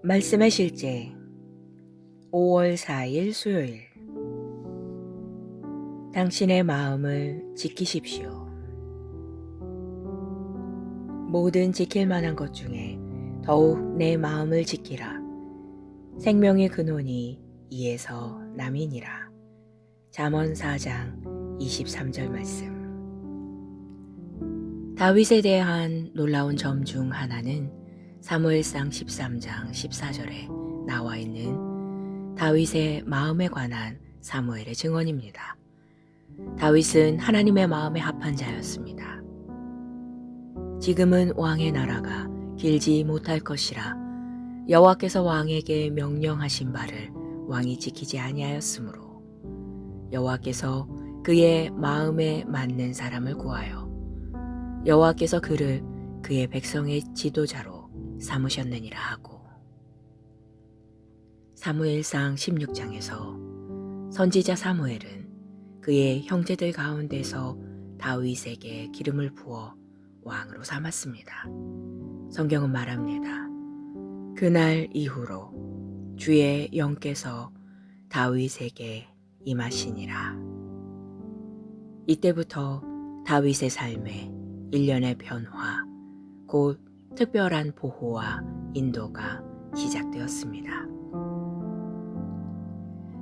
말씀의 실제 5월 4일 수요일. 당신의 마음을 지키십시오. 모든 지킬 만한 것 중에 더욱 내 마음을 지키라. 생명의 근원이 이에서 남이니라. 잠언 4장 23절 말씀. 다윗에 대한 놀라운 점 중 하나는 사무엘상 13장 14절에 나와 있는 다윗의 마음에 관한 사무엘의 증언입니다. 다윗은 하나님의 마음에 합한 자였습니다. 지금은 왕의 나라가 길지 못할 것이라 여호와께서 왕에게 명령하신 바를 왕이 지키지 아니하였으므로 여호와께서 그의 마음에 맞는 사람을 구하여 여호와께서 그를 그의 백성의 지도자로 삼으셨느니라 하고, 사무엘상 16장에서 선지자 사무엘은 그의 형제들 가운데서 다윗에게 기름을 부어 왕으로 삼았습니다. 성경은 말합니다. 그날 이후로 주의 영께서 다윗에게 임하시니라. 이때부터 다윗의 삶에 일련의 변화, 곧 특별한 보호와 인도가 시작되었습니다.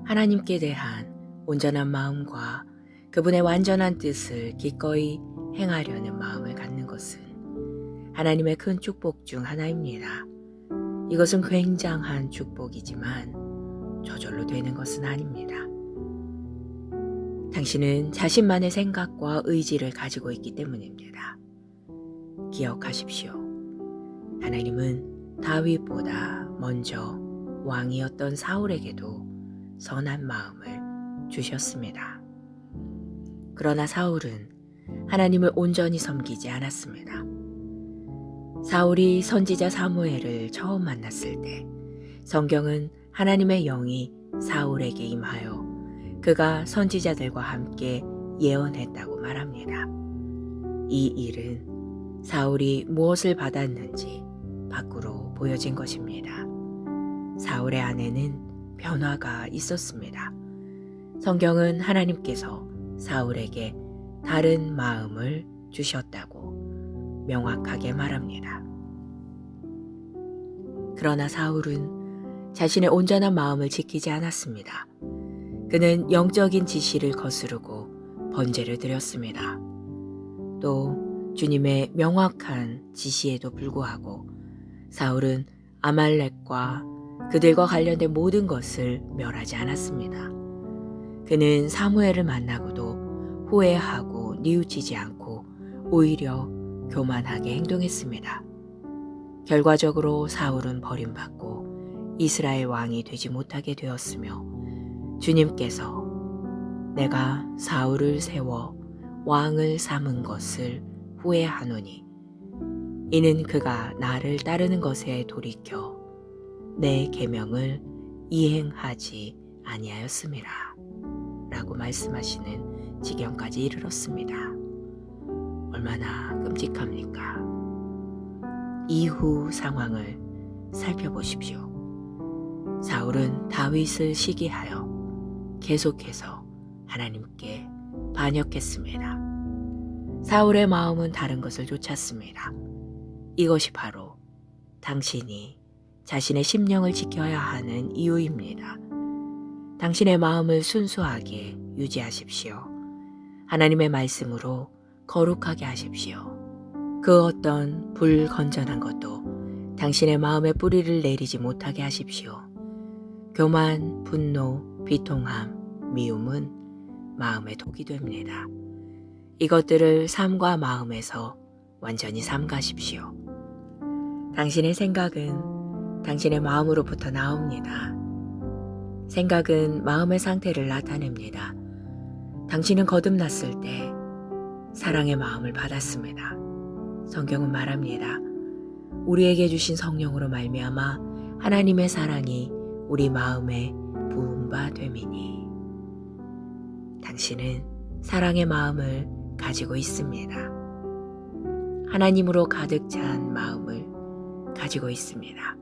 하나님께 대한 온전한 마음과 그분의 완전한 뜻을 기꺼이 행하려는 마음을 갖는 것은 하나님의 큰 축복 중 하나입니다. 이것은 굉장한 축복이지만 저절로 되는 것은 아닙니다. 당신은 자신만의 생각과 의지를 가지고 있기 때문입니다. 기억하십시오. 하나님은 다윗보다 먼저 왕이었던 사울에게도 선한 마음을 주셨습니다. 그러나 사울은 하나님을 온전히 섬기지 않았습니다. 사울이 선지자 사무엘을 처음 만났을 때 성경은 하나님의 영이 사울에게 임하여 그가 선지자들과 함께 예언했다고 말합니다. 이 일은 사울이 무엇을 받았는지 밖으로 보여진 것입니다. 사울의 안에는 변화가 있었습니다. 성경은 하나님께서 사울에게 다른 마음을 주셨다고 명확하게 말합니다. 그러나 사울은 자신의 온전한 마음을 지키지 않았습니다. 그는 영적인 지시를 거스르고 번제를 드렸습니다. 또 주님의 명확한 지시에도 불구하고 사울은 아말렉과 그들과 관련된 모든 것을 멸하지 않았습니다. 그는 사무엘을 만나고도 후회하고 뉘우치지 않고 오히려 교만하게 행동했습니다. 결과적으로 사울은 버림받고 이스라엘 왕이 되지 못하게 되었으며 주님께서 내가 사울을 세워 왕을 삼은 것을 후회하노니 이는 그가 나를 따르는 것에 돌이켜 내 계명을 이행하지 아니하였음이라 라고 말씀하시는 지경까지 이르렀습니다. 얼마나 끔찍합니까? 이후 상황을 살펴보십시오. 사울은 다윗을 시기하여 계속해서 하나님께 반역했습니다. 사울의 마음은 다른 것을 쫓았습니다. 이것이 바로 당신이 자신의 심령을 지켜야 하는 이유입니다. 당신의 마음을 순수하게 유지하십시오. 하나님의 말씀으로 거룩하게 하십시오. 그 어떤 불건전한 것도 당신의 마음에 뿌리를 내리지 못하게 하십시오. 교만, 분노, 비통함, 미움은 마음의 독이 됩니다. 이것들을 삶과 마음에서 완전히 삼가십시오. 당신의 생각은 당신의 마음으로부터 나옵니다. 생각은 마음의 상태를 나타냅니다. 당신은 거듭났을 때 사랑의 마음을 받았습니다. 성경은 말합니다. 우리에게 주신 성령으로 말미암아 하나님의 사랑이 우리 마음에 부은 바 됨이니. 당신은 사랑의 마음을 가지고 있습니다. 하나님으로 가득 찬 마음을 가지고 있습니다.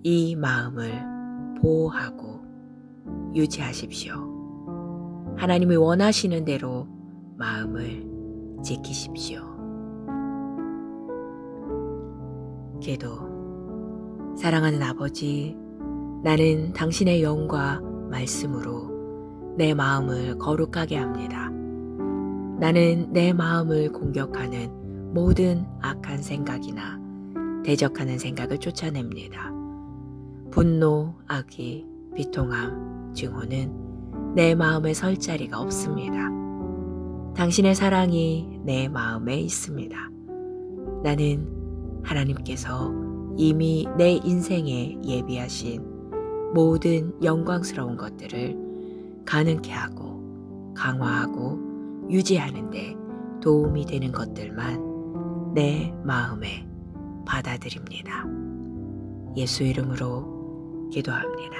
이 마음을 보호하고 유지하십시오. 하나님이 원하시는 대로 마음을 지키십시오. 기도. 사랑하는 아버지, 나는 당신의 영과 말씀으로 내 마음을 거룩하게 합니다. 나는 내 마음을 공격하는 모든 악한 생각이나 대적하는 생각을 쫓아냅니다. 분노, 악의, 비통함, 증오는 내 마음에 설 자리가 없습니다. 당신의 사랑이 내 마음에 있습니다. 나는 하나님께서 이미 내 인생에 예비하신 모든 영광스러운 것들을 가능케 하고 강화하고 유지하는 데 도움이 되는 것들만 내 마음에 받아들입니다. 예수 이름으로 기도합니다.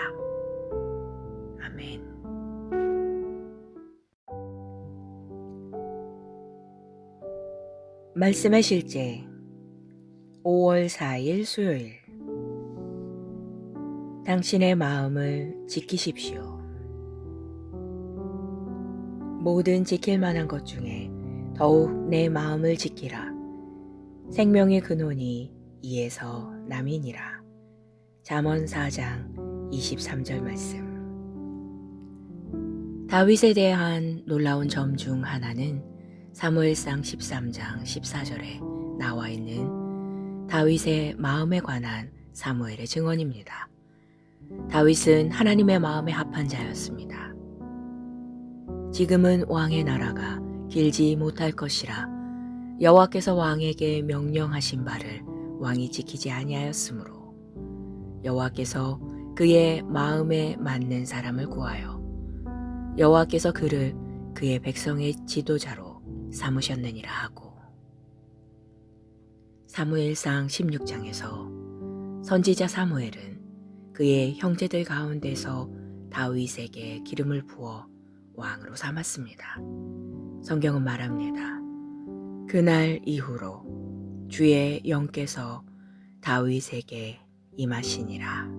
아멘. 말씀의 실제 5월 4일 수요일. 당신의 마음을 지키십시오. 모든 지킬 만한 것 중에 더욱 내 마음을 지키라. 생명의 근원이 이에서 남이니라. 잠언 4장 23절 말씀. 다윗에 대한 놀라운 점 중 하나는 사무엘상 13장 14절에 나와 있는 다윗의 마음에 관한 사무엘의 증언입니다. 다윗은 하나님의 마음에 합한 자였습니다. 지금은 왕의 나라가 길지 못할 것이라 여호와께서 왕에게 명령하신 바를 왕이 지키지 아니하였으므로 여호와께서 그의 마음에 맞는 사람을 구하여 여호와께서 그를 그의 백성의 지도자로 삼으셨느니라 하고, 사무엘상 16장에서 선지자 사무엘은 그의 형제들 가운데서 다윗에게 기름을 부어 왕으로 삼았습니다. 성경은 말합니다. 그날 이후로 주의 영께서 다윗에게 임하시니라.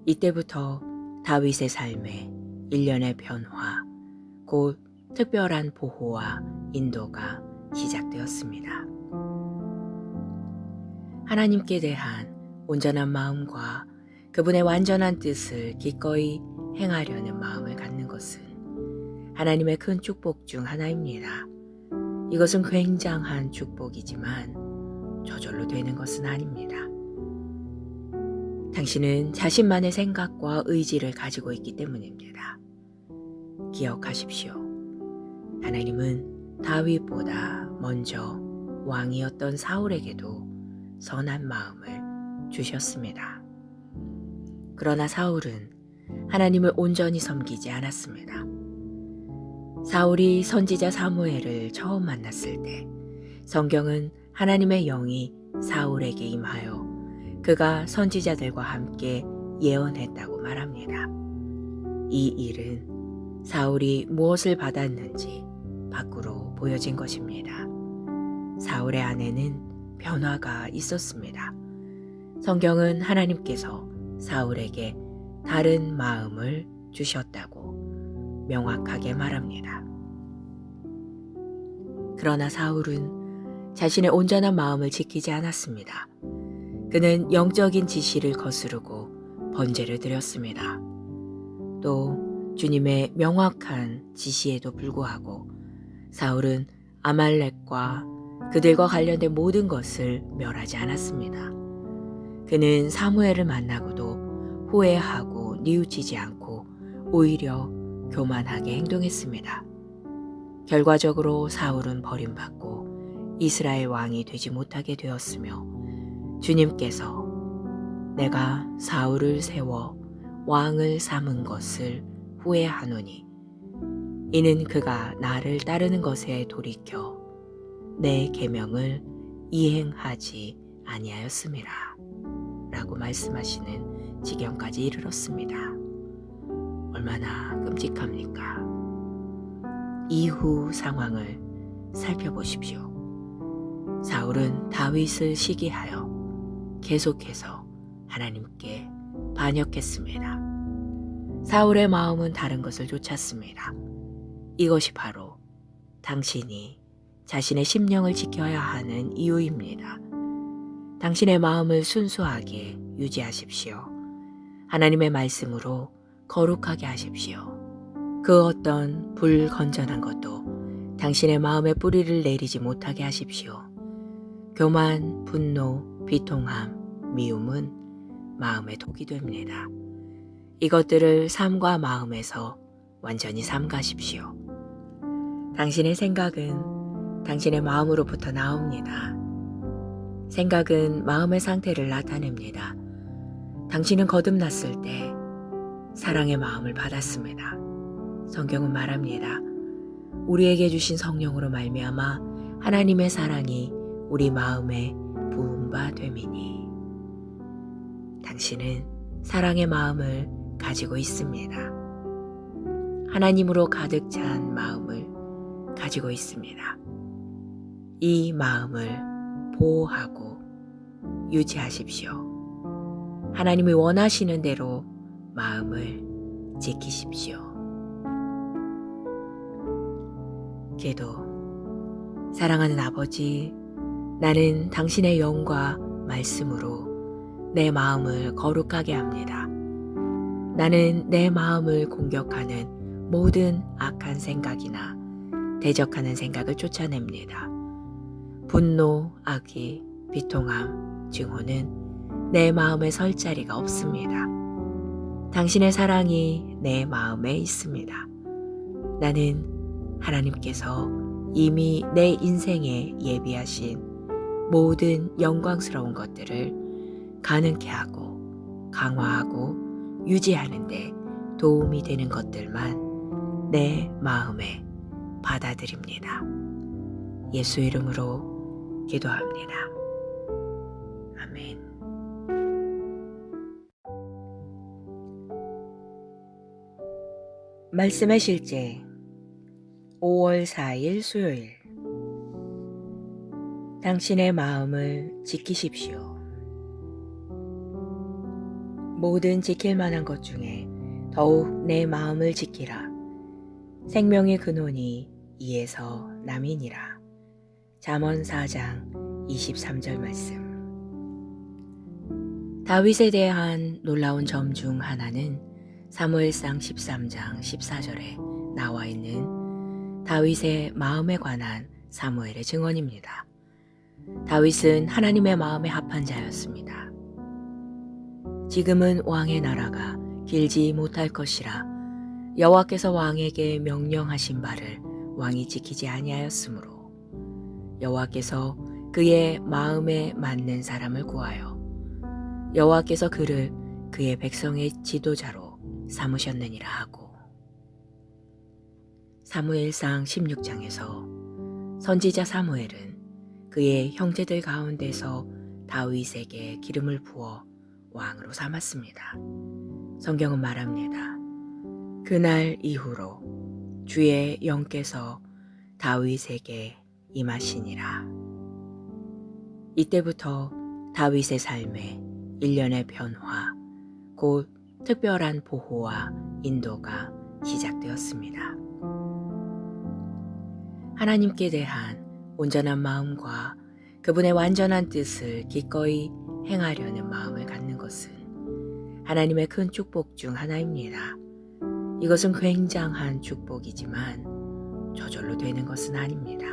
이때부터 다윗의 삶에 일련의 변화, 곧 특별한 보호와 인도가 시작되었습니다. 하나님께 대한 온전한 마음과 그분의 완전한 뜻을 기꺼이 행하려는 마음을 갖는 것은 하나님의 큰 축복 중 하나입니다. 이것은 굉장한 축복이지만 저절로 되는 것은 아닙니다. 당신은 자신만의 생각과 의지를 가지고 있기 때문입니다. 기억하십시오. 하나님은 다윗보다 먼저 왕이었던 사울에게도 선한 마음을 주셨습니다. 그러나 사울은 하나님을 온전히 섬기지 않았습니다. 사울이 선지자 사무엘을 처음 만났을 때 성경은 하나님의 영이 사울에게 임하여 그가 선지자들과 함께 예언했다고 말합니다. 이 일은 사울이 무엇을 받았는지 밖으로 보여진 것입니다. 사울의 안에는 변화가 있었습니다. 성경은 하나님께서 사울에게 다른 마음을 주셨다고 명확하게 말합니다. 그러나 사울은 자신의 온전한 마음을 지키지 않았습니다. 그는 영적인 지시를 거스르고 번제를 드렸습니다. 또 주님의 명확한 지시에도 불구하고 사울은 아말렉과 그들과 관련된 모든 것을 멸하지 않았습니다. 그는 사무엘을 만나고도 후회하고 뉘우치지 않고 오히려 교만하게 행동했습니다. 결과적으로 사울은 버림받고 이스라엘 왕이 되지 못하게 되었으며 주님께서 내가 사울을 세워 왕을 삼은 것을 후회하노니 이는 그가 나를 따르는 것에 돌이켜 내 계명을 이행하지 아니하였음이라 라고 말씀하시는 지경까지 이르렀습니다. 얼마나 끔찍합니까? 이후 상황을 살펴보십시오. 사울은 다윗을 시기하여 계속해서 하나님께 반역했습니다. 사울의 마음은 다른 것을 쫓았습니다. 이것이 바로 당신이 자신의 심령을 지켜야 하는 이유입니다. 당신의 마음을 순수하게 유지하십시오. 하나님의 말씀으로 거룩하게 하십시오. 그 어떤 불건전한 것도 당신의 마음에 뿌리를 내리지 못하게 하십시오. 교만, 분노, 비통함, 미움은 마음의 독이 됩니다. 이것들을 삶과 마음에서 완전히 삼가십시오. 당신의 생각은 당신의 마음으로부터 나옵니다. 생각은 마음의 상태를 나타냅니다. 당신은 거듭났을 때 사랑의 마음을 받았습니다. 성경은 말합니다. 우리에게 주신 성령으로 말미암아 하나님의 사랑이 우리 마음에 부은 바 됨이니. 당신은 사랑의 마음을 가지고 있습니다. 하나님으로 가득 찬 마음을 가지고 있습니다. 이 마음을 보호하고 유지하십시오. 하나님이 원하시는 대로 마음을 지키십시오. 기도. 사랑하는 아버지, 나는 당신의 영과 말씀으로 내 마음을 거룩하게 합니다. 나는 내 마음을 공격하는 모든 악한 생각이나 대적하는 생각을 쫓아냅니다. 분노, 악의, 비통함, 증오는 내 마음에 설 자리가 없습니다. 당신의 사랑이 내 마음에 있습니다. 나는 하나님께서 이미 내 인생에 예비하신 모든 영광스러운 것들을 가능케 하고 강화하고 유지하는 데 도움이 되는 것들만 내 마음에 받아들입니다. 예수 이름으로 기도합니다. 아멘. 말씀의 실제 5월 4일 수요일. 당신의 마음을 지키십시오. 모든 지킬 만한 것 중에 더욱 내 마음을 지키라. 생명의 근원이 이에서 남이니라. 잠언 4장 23절 말씀. 다윗에 대한 놀라운 점 중 하나는 사무엘상 13장 14절에 나와 있는 다윗의 마음에 관한 사무엘의 증언입니다. 다윗은 하나님의 마음에 합한 자였습니다. 지금은 왕의 나라가 길지 못할 것이라 여호와께서 왕에게 명령하신 바를 왕이 지키지 아니하였으므로 여호와께서 그의 마음에 맞는 사람을 구하여 여호와께서 그를 그의 백성의 지도자로 삼으셨느니라 하고. 사무엘상 16장에서 선지자 사무엘은 그의 형제들 가운데서 다윗에게 기름을 부어 왕으로 삼았습니다. 성경은 말합니다. 그날 이후로 주의 영께서 다윗에게 임하시니라. 이때부터 다윗의 삶에 일련의 변화, 곧 특별한 보호와 인도가 시작되었습니다. 하나님께 대한 온전한 마음과 그분의 완전한 뜻을 기꺼이 행하려는 마음을 갖는 것은 하나님의 큰 축복 중 하나입니다. 이것은 굉장한 축복이지만 저절로 되는 것은 아닙니다.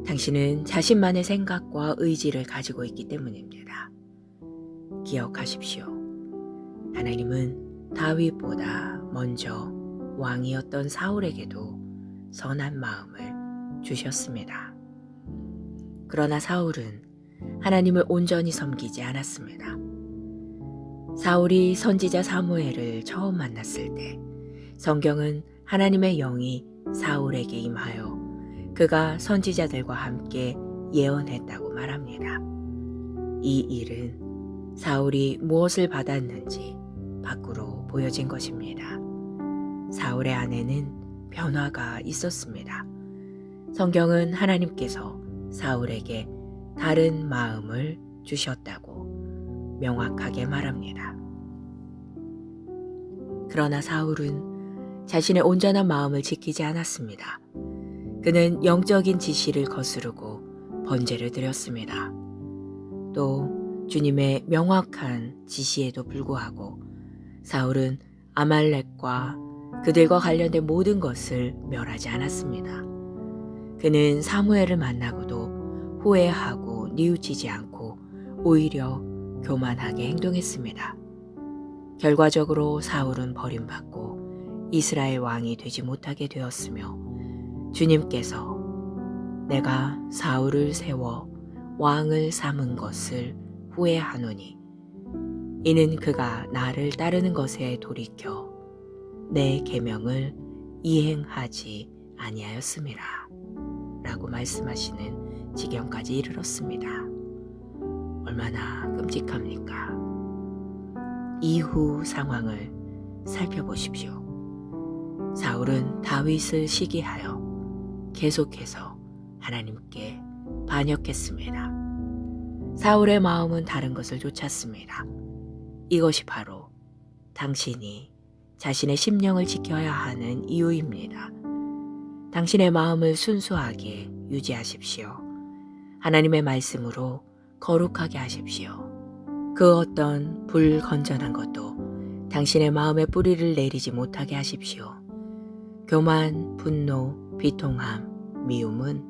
당신은 자신만의 생각과 의지를 가지고 있기 때문입니다. 기억하십시오. 하나님은 다윗보다 먼저 왕이었던 사울에게도 선한 마음을 주셨습니다. 그러나 사울은 하나님을 온전히 섬기지 않았습니다. 사울이 선지자 사무엘을 처음 만났을 때 성경은 하나님의 영이 사울에게 임하여 그가 선지자들과 함께 예언했다고 말합니다. 이 일은 사울이 무엇을 받았는지 밖으로 보여진 것입니다. 사울의 안에는 변화가 있었습니다. 성경은 하나님께서 사울에게 다른 마음을 주셨다고, 명확하게 말합니다. 그러나 사울은 자신의 온전한 마음을 지키지 않았습니다. 그는 영적인 지시를 거스르고 번제를 드렸습니다. 또 주님의 명확한 지시에도 불구하고 사울은 아말렉과 그들과 관련된 모든 것을 멸하지 않았습니다. 그는 사무엘을 만나고도 후회하고 뉘우치지 않고 오히려 교만하게 행동했습니다. 결과적으로 사울은 버림받고 이스라엘 왕이 되지 못하게 되었으며 주님께서 내가 사울을 세워 왕을 삼은 것을 후회하노니 이는 그가 나를 따르는 것에 돌이켜 내 계명을 이행하지 아니하였음이라 라고 말씀하시는 지경까지 이르렀습니다. 얼마나 끔찍합니까? 이후 상황을 살펴보십시오. 사울은 다윗을 시기하여 계속해서 하나님께 반역했습니다. 사울의 마음은 다른 것을 쫓았습니다. 이것이 바로 당신이 자신의 심령을 지켜야 하는 이유입니다. 당신의 마음을 순수하게 유지하십시오. 하나님의 말씀으로 거룩하게 하십시오. 그 어떤 불건전한 것도 당신의 마음에 뿌리를 내리지 못하게 하십시오. 교만, 분노, 비통함, 미움은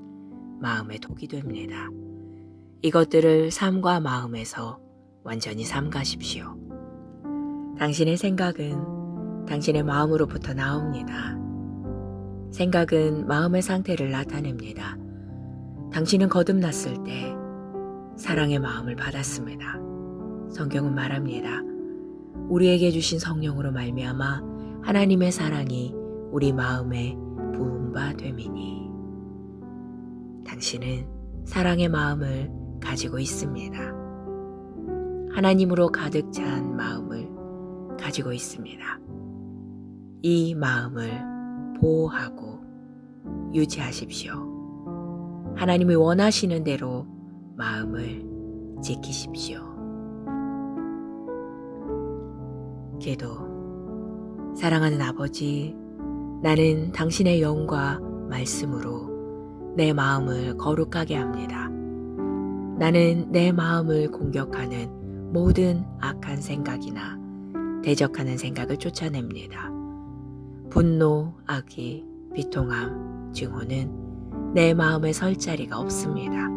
마음의 독이 됩니다. 이것들을 삶과 마음에서 완전히 삼가십시오. 당신의 생각은 당신의 마음으로부터 나옵니다. 생각은 마음의 상태를 나타냅니다. 당신은 거듭났을 때 사랑의 마음을 받았습니다. 성경은 말합니다. 우리에게 주신 성령으로 말미암아 하나님의 사랑이 우리 마음에 부은 바 됨이니 당신은 사랑의 마음을 가지고 있습니다. 하나님으로 가득 찬 마음을 가지고 있습니다. 이 마음을 보호하고 유지하십시오. 하나님이 원하시는 대로 마음을 지키십시오. 기도. 사랑하는 아버지, 나는 당신의 영과 말씀으로 내 마음을 거룩하게 합니다. 나는 내 마음을 공격하는 모든 악한 생각이나 대적하는 생각을 쫓아냅니다. 분노, 악의, 비통함, 증오는 내 마음에 설 자리가 없습니다.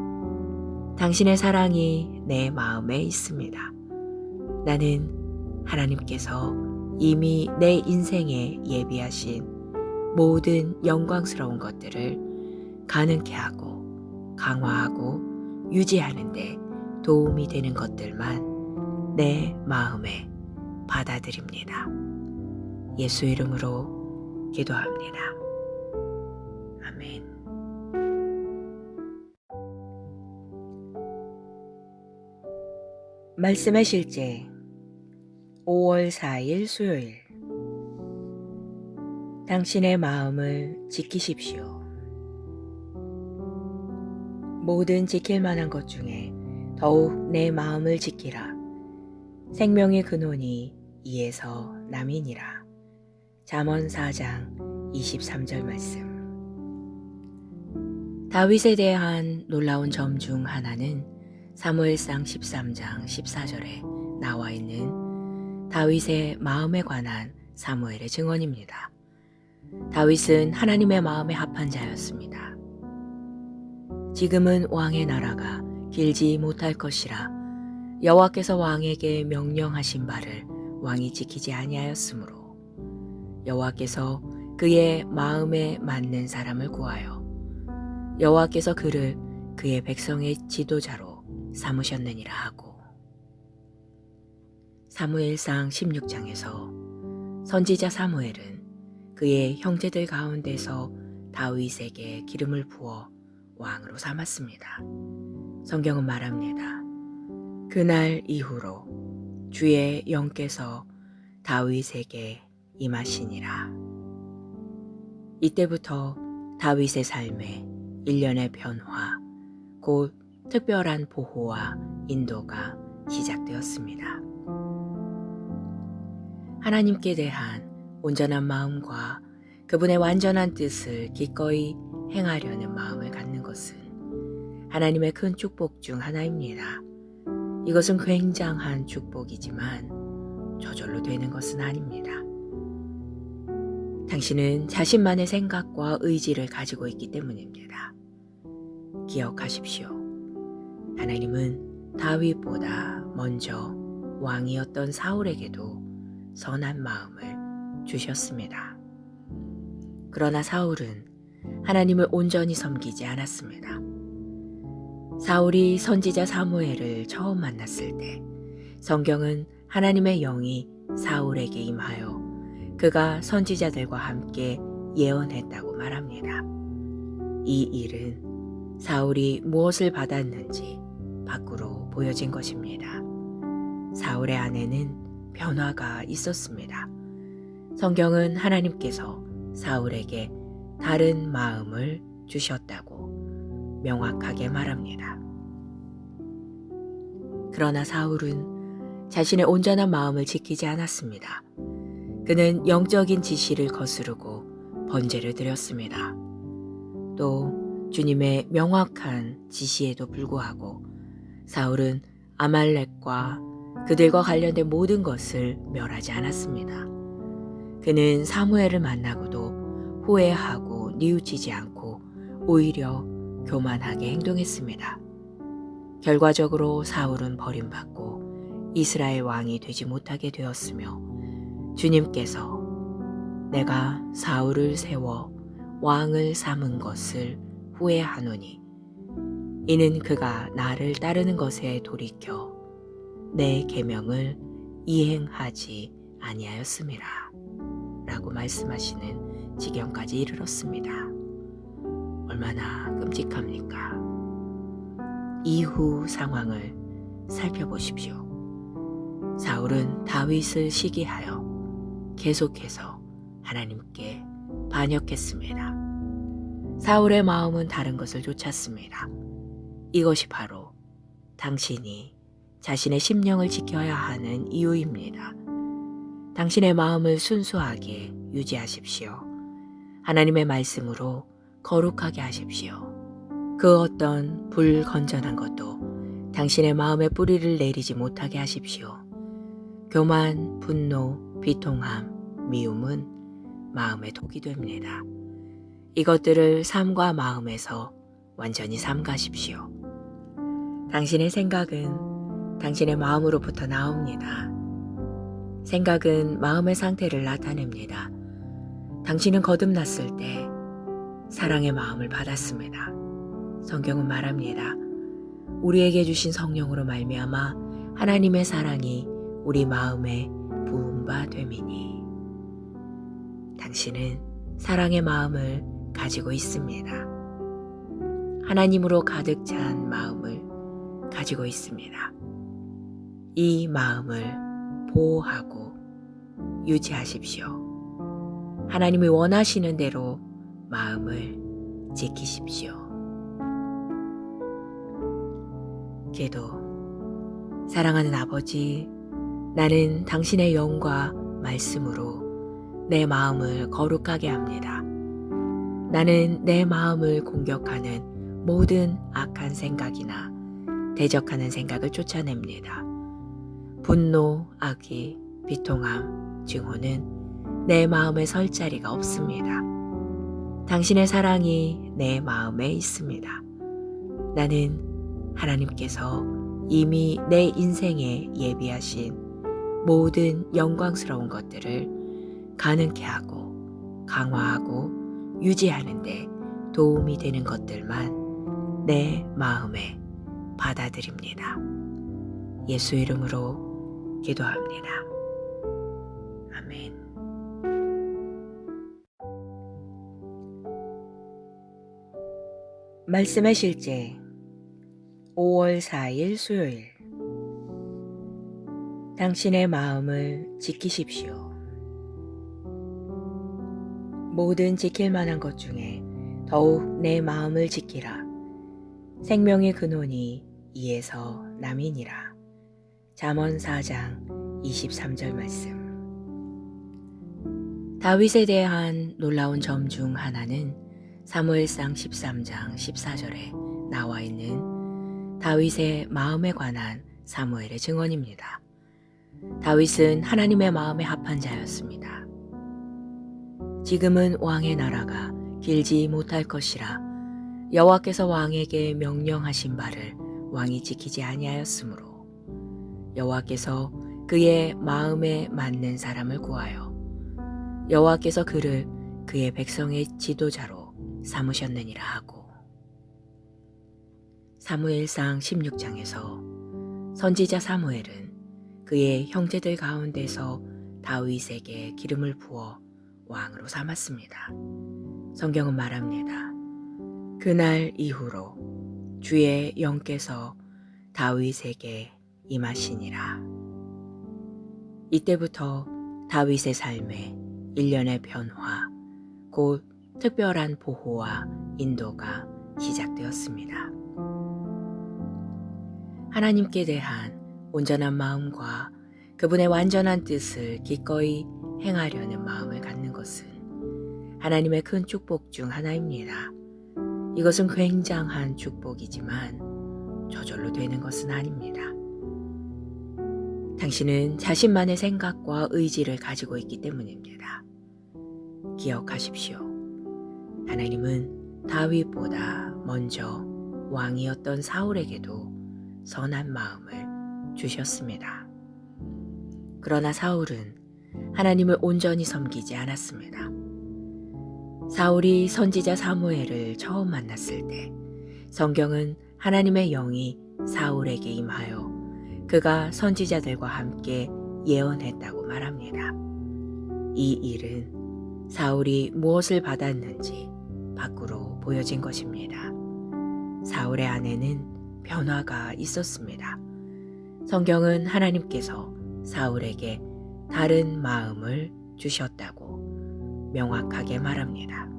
당신의 사랑이 내 마음에 있습니다. 나는 하나님께서 이미 내 인생에 예비하신 모든 영광스러운 것들을 가능케 하고 강화하고 유지하는 데 도움이 되는 것들만 내 마음에 받아들입니다. 예수 이름으로 기도합니다. 아멘. 말씀의 실제 5월 4일 수요일. 당신의 마음을 지키십시오. 모든 지킬 만한 것 중에 더욱 내 마음을 지키라. 생명의 근원이 이에서 남이니라. 잠언 4장 23절 말씀. 다윗에 대한 놀라운 점 중 하나는 사무엘상 13장 14절에 나와 있는 다윗의 마음에 관한 사무엘의 증언입니다. 다윗은 하나님의 마음에 합한 자였습니다. 지금은 왕의 나라가 길지 못할 것이라 여호와께서 왕에게 명령하신 바를 왕이 지키지 아니하였으므로 여호와께서 그의 마음에 맞는 사람을 구하여 여호와께서 그를 그의 백성의 지도자로 삼으셨느니라 하고, 사무엘상 16장에서 선지자 사무엘은 그의 형제들 가운데서 다윗에게 기름을 부어 왕으로 삼았습니다. 성경은 말합니다. 그날 이후로 주의 영께서 다윗에게 임하시니라. 이때부터 다윗의 삶에 일련의 변화, 곧 특별한 보호와 인도가 시작되었습니다. 하나님께 대한 온전한 마음과 그분의 완전한 뜻을 기꺼이 행하려는 마음을 갖는 것은 하나님의 큰 축복 중 하나입니다. 이것은 굉장한 축복이지만 저절로 되는 것은 아닙니다. 당신은 자신만의 생각과 의지를 가지고 있기 때문입니다. 기억하십시오. 하나님은 다윗보다 먼저 왕이었던 사울에게도 선한 마음을 주셨습니다. 그러나 사울은 하나님을 온전히 섬기지 않았습니다. 사울이 선지자 사무엘을 처음 만났을 때 성경은 하나님의 영이 사울에게 임하여 그가 선지자들과 함께 예언했다고 말합니다. 이 일은 사울이 무엇을 받았는지 밖으로 보여진 것입니다. 사울의 안에는 변화가 있었습니다. 성경은 하나님께서 사울에게 다른 마음을 주셨다고 명확하게 말합니다. 그러나 사울은 자신의 온전한 마음을 지키지 않았습니다. 그는 영적인 지시를 거스르고 번제를 드렸습니다. 또 주님의 명확한 지시에도 불구하고 사울은 아말렉과 그들과 관련된 모든 것을 멸하지 않았습니다. 그는 사무엘을 만나고도 후회하고 뉘우치지 않고 오히려 교만하게 행동했습니다. 결과적으로 사울은 버림받고 이스라엘 왕이 되지 못하게 되었으며 주님께서 내가 사울을 세워 왕을 삼은 것을 후회하노니 이는 그가 나를 따르는 것에 돌이켜 내 계명을 이행하지 아니하였음이라 라고 말씀하시는 지경까지 이르렀습니다. 얼마나 끔찍합니까? 이후 상황을 살펴보십시오. 사울은 다윗을 시기하여 계속해서 하나님께 반역했습니다. 사울의 마음은 다른 것을 쫓았습니다. 이것이 바로 당신이 자신의 심령을 지켜야 하는 이유입니다. 당신의 마음을 순수하게 유지하십시오. 하나님의 말씀으로 거룩하게 하십시오. 그 어떤 불건전한 것도 당신의 마음에 뿌리를 내리지 못하게 하십시오. 교만, 분노, 비통함, 미움은 마음의 독이 됩니다. 이것들을 삶과 마음에서 완전히 삼가십시오. 당신의 생각은 당신의 마음으로부터 나옵니다. 생각은 마음의 상태를 나타냅니다. 당신은 거듭났을 때 사랑의 마음을 받았습니다. 성경은 말합니다. 우리에게 주신 성령으로 말미암아 하나님의 사랑이 우리 마음에 부은 바 됨이니 당신은 사랑의 마음을 가지고 있습니다. 하나님으로 가득 찬 마음을 가지고 있습니다. 이 마음을 보호하고 유지하십시오. 하나님이 원하시는 대로 마음을 지키십시오. 기도. 사랑하는 아버지, 나는 당신의 영과 말씀으로 내 마음을 거룩하게 합니다. 나는 내 마음을 공격하는 모든 악한 생각이나 대적하는 생각을 쫓아냅니다. 분노, 악의, 비통함, 증오는 내 마음에 설 자리가 없습니다. 당신의 사랑이 내 마음에 있습니다. 나는 하나님께서 이미 내 인생에 예비하신 모든 영광스러운 것들을 가능케 하고 강화하고 유지하는 데 도움이 되는 것들만 내 마음에 받아들입니다. 예수 이름으로 기도합니다. 아멘. 말씀의 실제 5월 4일 수요일. 당신의 마음을 지키십시오. 모든 지킬 만한 것 중에 더욱 내 마음을 지키라. 생명의 근원이 이에서 남이니라. 잠언 4장 23절 말씀. 다윗에 대한 놀라운 점 중 하나는 사무엘상 13장 14절에 나와 있는 다윗의 마음에 관한 사무엘의 증언입니다. 다윗은 하나님의 마음에 합한 자였습니다. 지금은 왕의 나라가 길지 못할 것이라 여호와께서 왕에게 명령하신 바를 왕이 지키지 아니하였으므로 여호와께서 그의 마음에 맞는 사람을 구하여 여호와께서 그를 그의 백성의 지도자로 삼으셨느니라 하고, 사무엘상 16장에서 선지자 사무엘은 그의 형제들 가운데서 다윗에게 기름을 부어 왕으로 삼았습니다. 성경은 말합니다. 그날 이후로 주의 영께서 다윗에게 임하시니라. 이때부터 다윗의 삶에 일련의 변화, 곧 특별한 보호와 인도가 시작되었습니다. 하나님께 대한 온전한 마음과 그분의 완전한 뜻을 기꺼이 행하려는 마음을 갖는 것은 하나님의 큰 축복 중 하나입니다. 이것은 굉장한 축복이지만 저절로 되는 것은 아닙니다. 당신은 자신만의 생각과 의지를 가지고 있기 때문입니다. 기억하십시오. 하나님은 다윗보다 먼저 왕이었던 사울에게도 선한 마음을 주셨습니다. 그러나 사울은 하나님을 온전히 섬기지 않았습니다. 사울이 선지자 사무엘을 처음 만났을 때 성경은 하나님의 영이 사울에게 임하여 그가 선지자들과 함께 예언했다고 말합니다. 이 일은 사울이 무엇을 받았는지 밖으로 보여진 것입니다. 사울의 안에는 변화가 있었습니다. 성경은 하나님께서 사울에게 다른 마음을 주셨다고 명확하게 말합니다.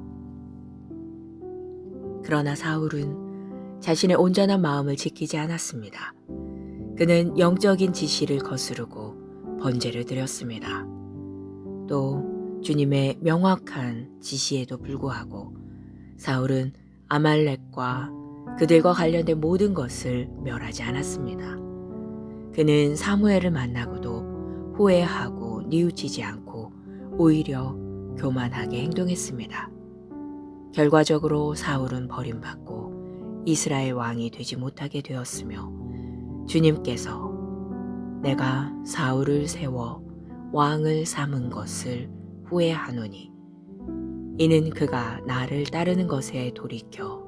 그러나 사울은 자신의 온전한 마음을 지키지 않았습니다. 그는 영적인 지시를 거스르고 번제를 드렸습니다. 또 주님의 명확한 지시에도 불구하고 사울은 아말렉과 그들과 관련된 모든 것을 멸하지 않았습니다. 그는 사무엘을 만나고도 후회하고 뉘우치지 않고 오히려 교만하게 행동했습니다. 결과적으로 사울은 버림받고 이스라엘 왕이 되지 못하게 되었으며 주님께서 내가 사울을 세워 왕을 삼은 것을 후회하노니 이는 그가 나를 따르는 것에 돌이켜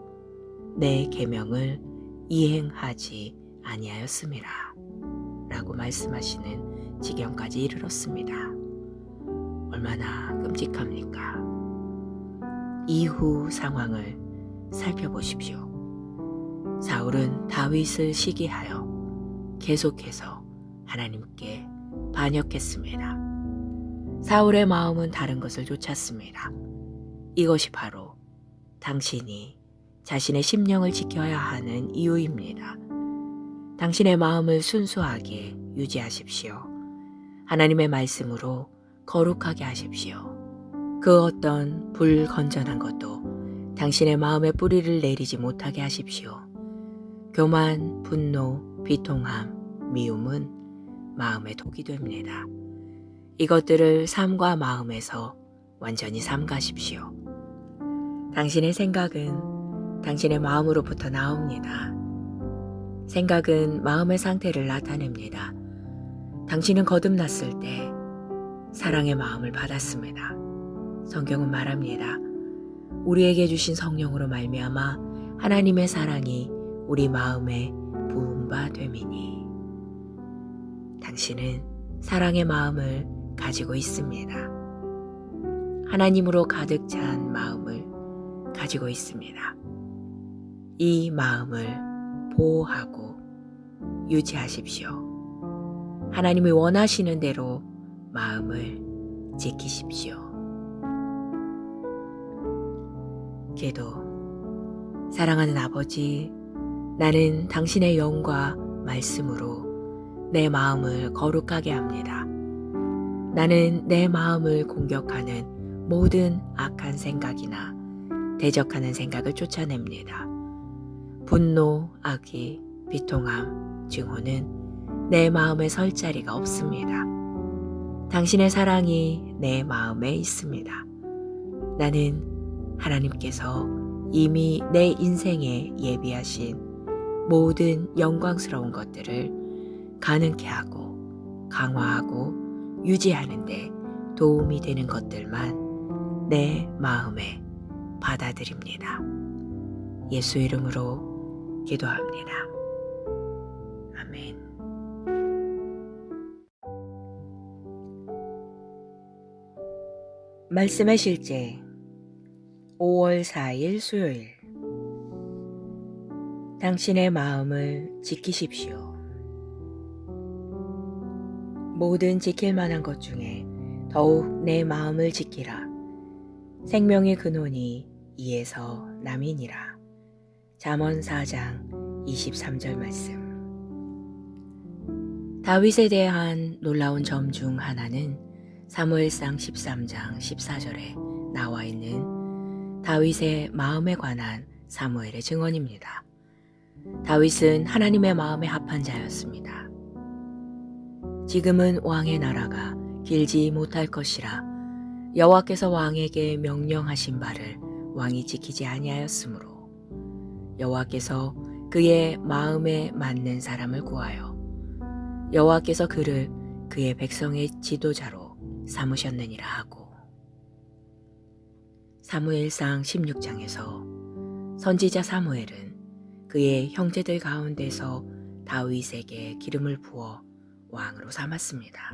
내 계명을 이행하지 아니하였음이라 라고 말씀하시는 지경까지 이르렀습니다. 얼마나 끔찍합니까? 이후 상황을 살펴보십시오. 사울은 다윗을 시기하여 계속해서 하나님께 반역했습니다. 사울의 마음은 다른 것을 쫓았습니다. 이것이 바로 당신이 자신의 심령을 지켜야 하는 이유입니다. 당신의 마음을 순수하게 유지하십시오. 하나님의 말씀으로 거룩하게 하십시오. 그 어떤 불건전한 것도 당신의 마음에 뿌리를 내리지 못하게 하십시오. 교만, 분노, 비통함, 미움은 마음의 독이 됩니다. 이것들을 삶과 마음에서 완전히 삼가십시오. 당신의 생각은 당신의 마음으로부터 나옵니다. 생각은 마음의 상태를 나타냅니다. 당신은 거듭났을 때 사랑의 마음을 받았습니다. 성경은 말합니다. 우리에게 주신 성령으로 말미암아 하나님의 사랑이 우리 마음에 부은 바 됨이니 당신은 사랑의 마음을 가지고 있습니다. 하나님으로 가득 찬 마음을 가지고 있습니다. 이 마음을 보호하고 유지하십시오. 하나님이 원하시는 대로 마음을 지키십시오. 기도. 사랑하는 아버지, 나는 당신의 영과 말씀으로 내 마음을 거룩하게 합니다. 나는 내 마음을 공격하는 모든 악한 생각이나 대적하는 생각을 쫓아냅니다. 분노, 악의, 비통함, 증오는 내 마음에 설 자리가 없습니다. 당신의 사랑이 내 마음에 있습니다. 나는 하나님께서 이미 내 인생에 예비하신 모든 영광스러운 것들을 가능케 하고 강화하고 유지하는 데 도움이 되는 것들만 내 마음에 받아들입니다. 예수 이름으로 기도합니다. 아멘. 말씀의 실제 5월 4일 수요일. 당신의 마음을 지키십시오. 모든 지킬 만한 것 중에 더욱 내 마음을 지키라. 생명의 근원이 이에서 남이니라. 잠언 4장 23절 말씀. 다윗에 대한 놀라운 점 중 하나는 사무엘상 13장 14절에 나와 있는 다윗의 마음에 관한 사무엘의 증언입니다. 다윗은 하나님의 마음에 합한 자였습니다. 지금은 왕의 나라가 길지 못할 것이라 여호와께서 왕에게 명령하신 바를 왕이 지키지 아니하였으므로 여호와께서 그의 마음에 맞는 사람을 구하여 여호와께서 그를 그의 백성의 지도자로 삼으셨느니라 하고, 사무엘상 16장에서 선지자 사무엘은 그의 형제들 가운데서 다윗에게 기름을 부어 왕으로 삼았습니다.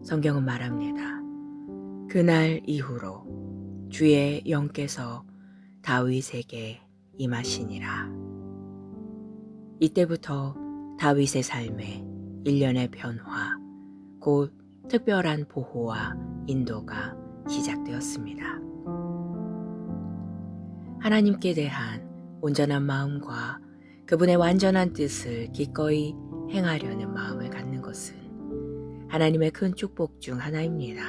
성경은 말합니다. 그날 이후로 주의 영께서 다윗에게 임하시니라. 이때부터 다윗의 삶에 일련의 변화, 곧 특별한 보호와 인도가 시작되었습니다. 하나님께 대한 온전한 마음과 그분의 완전한 뜻을 기꺼이 행하려는 마음을 갖는 것은 하나님의 큰 축복 중 하나입니다.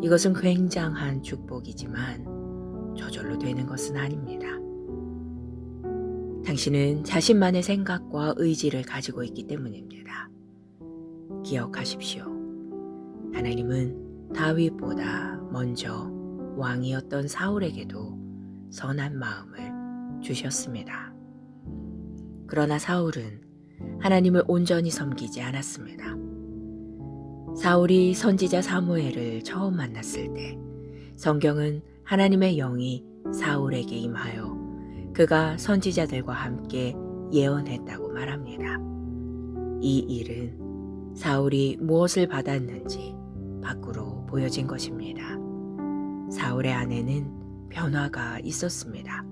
이것은 굉장한 축복이지만 저절로 되는 것은 아닙니다. 당신은 자신만의 생각과 의지를 가지고 있기 때문입니다. 기억하십시오. 하나님은 다윗보다 먼저 왕이었던 사울에게도 선한 마음을 주셨습니다. 그러나 사울은 하나님을 온전히 섬기지 않았습니다. 사울이 선지자 사무엘을 처음 만났을 때 성경은 하나님의 영이 사울에게 임하여 그가 선지자들과 함께 예언했다고 말합니다. 이 일은 사울이 무엇을 받았는지 밖으로 보여진 것입니다. 사울의 안에는 변화가 있었습니다.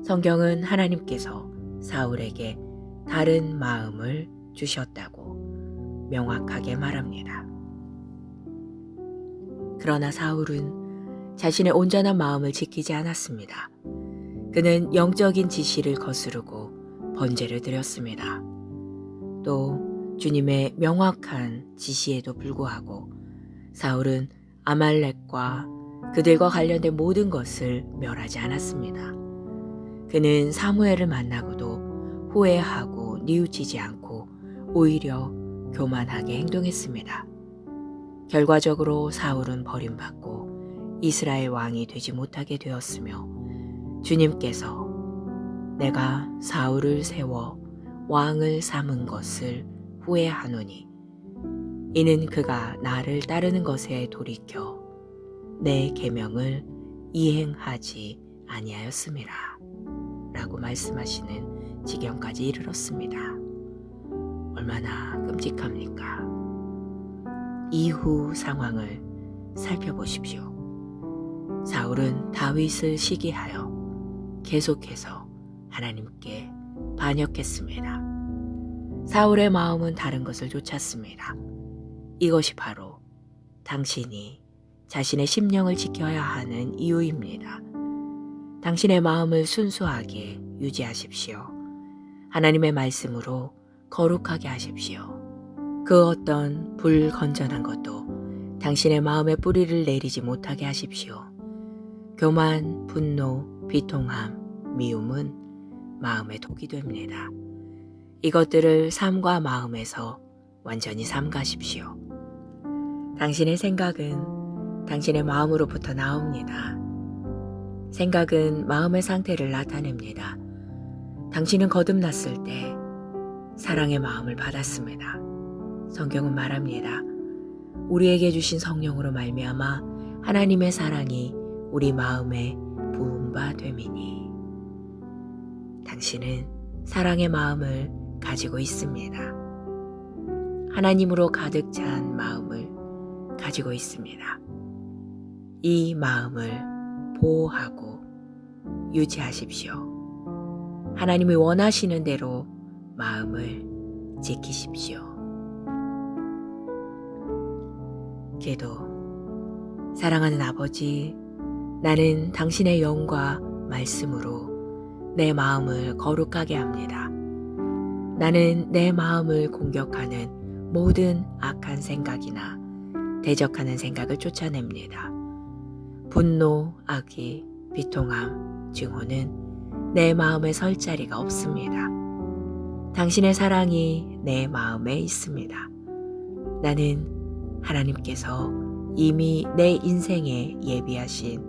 성경은 하나님께서 사울에게 다른 마음을 주셨다고 명확하게 말합니다. 그러나 사울은 자신의 온전한 마음을 지키지 않았습니다. 그는 영적인 지시를 거스르고 번제를 드렸습니다. 또 주님의 명확한 지시에도 불구하고 사울은 아말렉과 그들과 관련된 모든 것을 멸하지 않았습니다. 그는 사무엘을 만나고도 후회하고 뉘우치지 않고 오히려 교만하게 행동했습니다. 결과적으로 사울은 버림받고 이스라엘 왕이 되지 못하게 되었으며 주님께서 내가 사울을 세워 왕을 삼은 것을 후회하노니 이는 그가 나를 따르는 것에 돌이켜 내 계명을 이행하지 아니하였음이라 라고 말씀하시는 지경까지 이르렀습니다. 얼마나 끔찍합니까? 이후 상황을 살펴보십시오. 사울은 다윗을 시기하여 계속해서 하나님께 반역했습니다. 사울의 마음은 다른 것을 쫓았습니다. 이것이 바로 당신이 자신의 심령을 지켜야 하는 이유입니다. 당신의 마음을 순수하게 유지하십시오. 하나님의 말씀으로 거룩하게 하십시오. 그 어떤 불건전한 것도 당신의 마음에 뿌리를 내리지 못하게 하십시오. 교만, 분노, 비통함, 미움은 마음의 독이 됩니다. 이것들을 삶과 마음에서 완전히 삼가십시오. 당신의 생각은 당신의 마음으로부터 나옵니다. 생각은 마음의 상태를 나타냅니다. 당신은 거듭났을 때 사랑의 마음을 받았습니다. 성경은 말합니다. 우리에게 주신 성령으로 말미암아 하나님의 사랑이 우리 마음에 부은 바 됨이니. 당신은 사랑의 마음을 가지고 있습니다. 하나님으로 가득 찬 마음을 가지고 있습니다. 이 마음을 보호하고 유지하십시오. 하나님이 원하시는 대로 마음을 지키십시오. 기도. 사랑하는 아버지, 나는 당신의 영과 말씀으로 내 마음을 거룩하게 합니다. 나는 내 마음을 공격하는 모든 악한 생각이나 대적하는 생각을 쫓아냅니다. 분노, 악의, 비통함, 증오는 내 마음에 설 자리가 없습니다. 당신의 사랑이 내 마음에 있습니다. 나는 하나님께서 이미 내 인생에 예비하신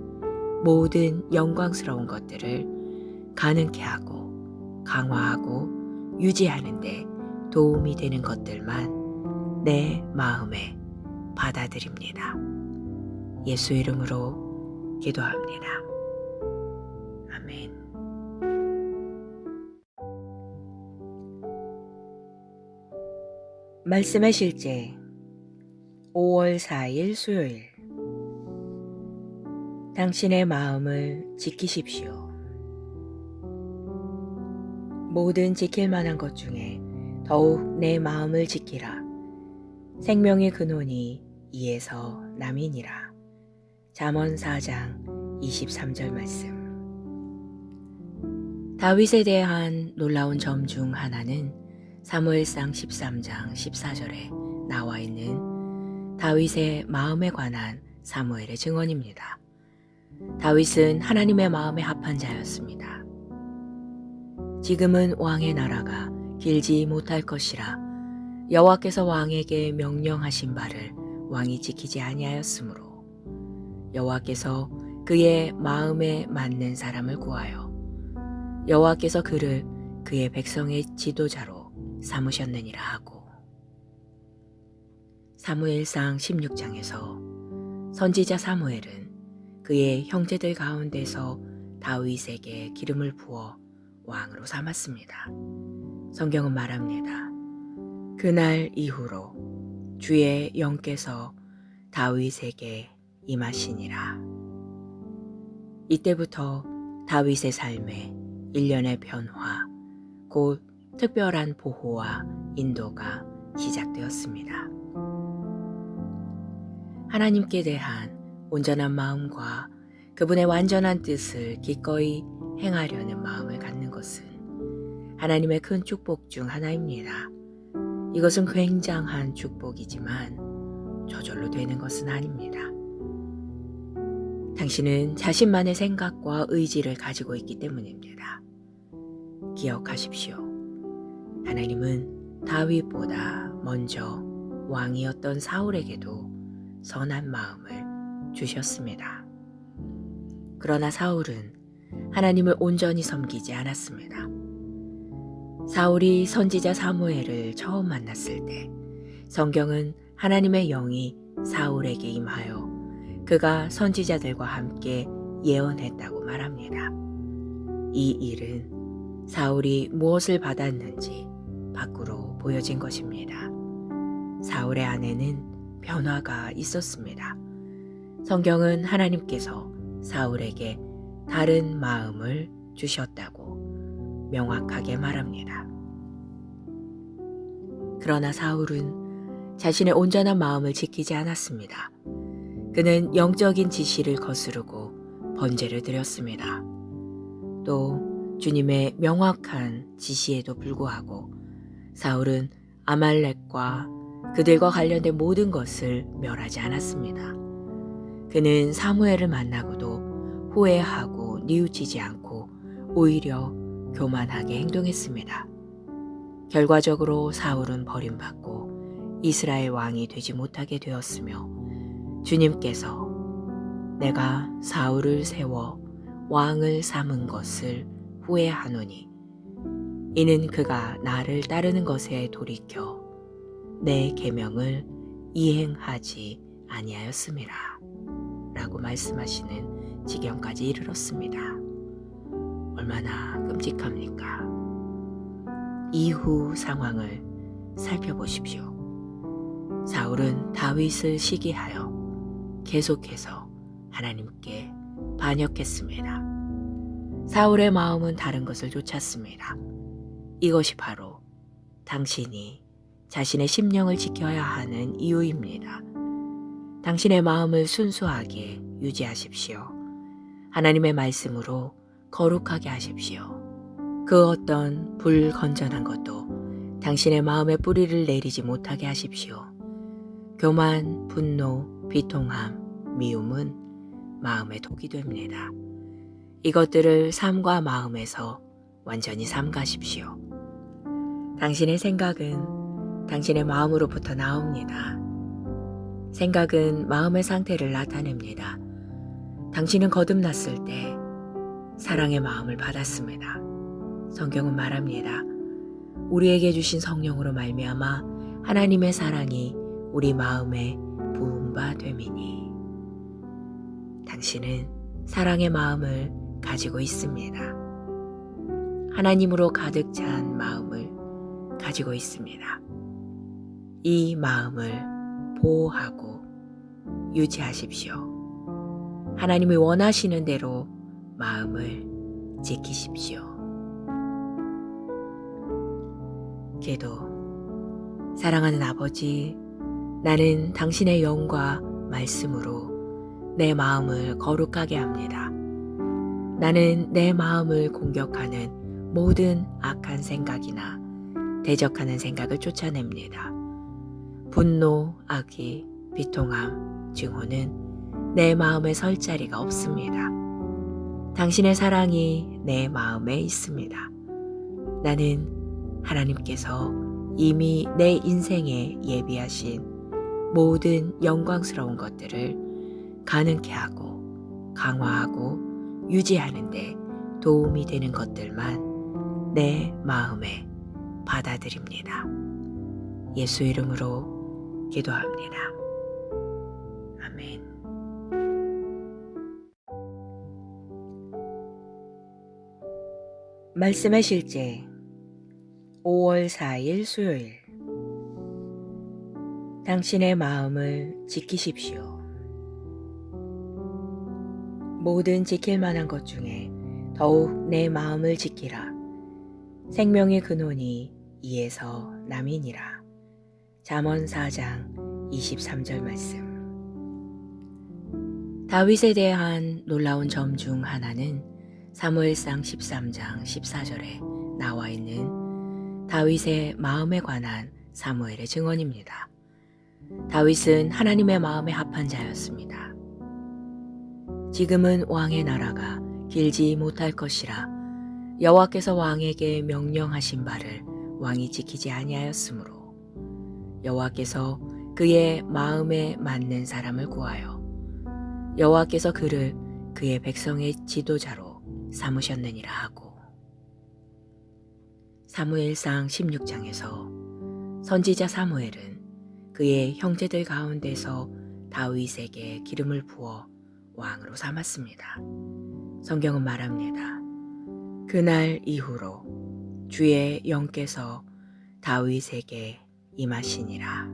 모든 영광스러운 것들을 가능케 하고 강화하고 유지하는 데 도움이 되는 것들만 내 마음에 받아들입니다. 예수 이름으로 기도합니다. 아멘. 말씀의 실제 5월 4일 수요일. 당신의 마음을 지키십시오. 모든 지킬 만한 것 중에 더욱 내 마음을 지키라. 생명의 근원이 이에서 남이니라. 잠언 4장 23절 말씀. 다윗에 대한 놀라운 점 중 하나는 사무엘상 13장 14절에 나와 있는 다윗의 마음에 관한 사무엘의 증언입니다. 다윗은 하나님의 마음에 합한 자였습니다. 지금은 왕의 나라가 길지 못할 것이라 여호와께서 왕에게 명령하신 바를 왕이 지키지 아니하였으므로 여호와께서 그의 마음에 맞는 사람을 구하여 여호와께서 그를 그의 백성의 지도자로 삼으셨느니라 하고. 사무엘상 16장에서 선지자 사무엘은 그의 형제들 가운데서 다윗에게 기름을 부어 왕으로 삼았습니다. 성경은 말합니다. 그날 이후로 주의 영께서 다윗에게 임하시니라. 이때부터 다윗의 삶에 일련의 변화, 곧 특별한 보호와 인도가 시작되었습니다. 하나님께 대한 온전한 마음과 그분의 완전한 뜻을 기꺼이 행하려는 마음을 갖는 것은 하나님의 큰 축복 중 하나입니다. 이것은 굉장한 축복이지만 저절로 되는 것은 아닙니다. 당신은 자신만의 생각과 의지를 가지고 있기 때문입니다. 기억하십시오. 하나님은 다윗보다 먼저 왕이었던 사울에게도 선한 마음을 주셨습니다. 그러나 사울은 하나님을 온전히 섬기지 않았습니다. 사울이 선지자 사무엘을 처음 만났을 때 성경은 하나님의 영이 사울에게 임하여 그가 선지자들과 함께 예언했다고 말합니다. 이 일은 사울이 무엇을 받았는지 밖으로 보여진 것입니다. 사울의 안에는 변화가 있었습니다. 성경은 하나님께서 사울에게 다른 마음을 주셨다고 명확하게 말합니다. 그러나 사울은 자신의 온전한 마음을 지키지 않았습니다. 그는 영적인 지시를 거스르고 번제를 드렸습니다. 또 주님의 명확한 지시에도 불구하고 사울은 아말렉과 그들과 관련된 모든 것을 멸하지 않았습니다. 그는 사무엘을 만나고도 후회하고 뉘우치지 않고 오히려 교만하게 행동했습니다. 결과적으로 사울은 버림받고 이스라엘 왕이 되지 못하게 되었으며 주님께서 내가 사울을 세워 왕을 삼은 것을 후회하노니 이는 그가 나를 따르는 것에 돌이켜 내 계명을 이행하지 아니하였음이라 라고 말씀하시는 지경까지 이르렀습니다. 얼마나 끔찍합니까? 이후 상황을 살펴보십시오. 사울은 다윗을 시기하여 계속해서 하나님께 반역했습니다. 사울의 마음은 다른 것을 쫓았습니다. 이것이 바로 당신이 자신의 심령을 지켜야 하는 이유입니다. 당신의 마음을 순수하게 유지하십시오. 하나님의 말씀으로 거룩하게 하십시오. 그 어떤 불건전한 것도 당신의 마음에 뿌리를 내리지 못하게 하십시오. 교만, 분노, 비통함, 미움은 마음의 독이 됩니다. 이것들을 삶과 마음에서 완전히 삼가십시오. 당신의 생각은 당신의 마음으로부터 나옵니다. 생각은 마음의 상태를 나타냅니다. 당신은 거듭났을 때 사랑의 마음을 받았습니다. 성경은 말합니다. 우리에게 주신 성령으로 말미암아 하나님의 사랑이 우리 마음에 부은 바 됨이니 당신은 사랑의 마음을 가지고 있습니다. 하나님으로 가득 찬 마음을 가지고 있습니다. 이 마음을 보호하고 유지하십시오. 하나님이 원하시는 대로 마음을 지키십시오. 기도. 사랑하는 아버지, 나는 당신의 영과 말씀으로 내 마음을 거룩하게 합니다. 나는 내 마음을 공격하는 모든 악한 생각이나 대적하는 생각을 쫓아냅니다. 분노, 악의, 비통함, 증오는 내 마음에 설 자리가 없습니다. 당신의 사랑이 내 마음에 있습니다. 나는 하나님께서 이미 내 인생에 예비하신 모든 영광스러운 것들을 가능케 하고 강화하고 유지하는 데 도움이 되는 것들만 내 마음에 받아들입니다. 예수 이름으로 기도합니다. 아멘. 말씀의 실제 5월 4일 수요일. 당신의 마음을 지키십시오. 모든 지킬 만한 것 중에 더욱 내 마음을 지키라. 생명의 근원이 이에서 남이니라. 잠언 4장 23절 말씀. 다윗에 대한 놀라운 점 중 하나는 사무엘상 13장 14절에 나와 있는 다윗의 마음에 관한 사무엘의 증언입니다. 다윗은 하나님의 마음에 합한 자였습니다. 지금은 왕의 나라가 길지 못할 것이라 여호와께서 왕에게 명령하신 바를 왕이 지키지 아니하였으므로 여호와께서 그의 마음에 맞는 사람을 구하여 여호와께서 그를 그의 백성의 지도자로 삼으셨느니라 하고, 사무엘상 16장에서 선지자 사무엘은 그의 형제들 가운데서 다윗에게 기름을 부어 왕으로 삼았습니다. 성경은 말합니다. 그날 이후로 주의 영께서 다윗에게 임하시니라.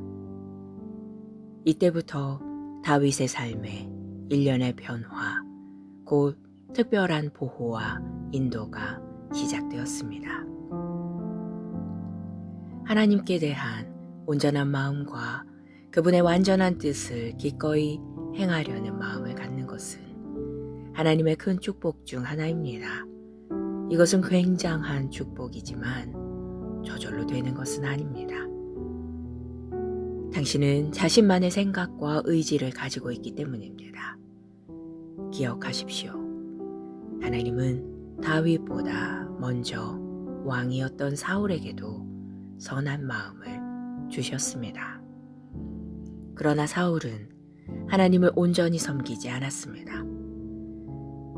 이때부터 다윗의 삶에 일련의 변화, 곧 특별한 보호와 인도가 시작되었습니다. 하나님께 대한 온전한 마음과 그분의 완전한 뜻을 기꺼이 행하려는 마음을 갖는 것은 하나님의 큰 축복 중 하나입니다. 이것은 굉장한 축복이지만 저절로 되는 것은 아닙니다. 당신은 자신만의 생각과 의지를 가지고 있기 때문입니다. 기억하십시오. 하나님은 다윗보다 먼저 왕이었던 사울에게도 선한 마음을 주셨습니다. 그러나 사울은 하나님을 온전히 섬기지 않았습니다.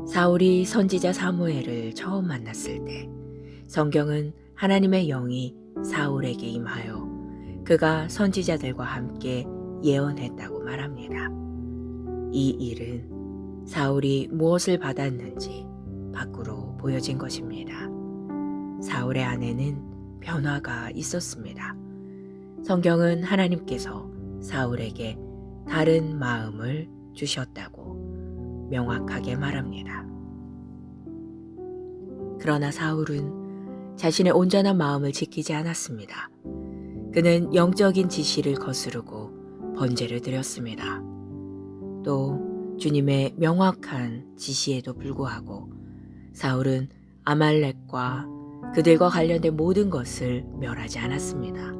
사울이 선지자 사무엘을 처음 만났을 때 성경은 하나님의 영이 사울에게 임하여 그가 선지자들과 함께 예언했다고 말합니다. 이 일은 사울이 무엇을 받았는지 밖으로 보여진 것입니다. 사울의 안에는 변화가 있었습니다. 성경은 하나님께서 사울에게 다른 마음을 주셨다고 명확하게 말합니다. 그러나 사울은 자신의 온전한 마음을 지키지 않았습니다. 그는 영적인 지시를 거스르고 번제를 드렸습니다. 또 주님의 명확한 지시에도 불구하고 사울은 아말렉과 그들과 관련된 모든 것을 멸하지 않았습니다.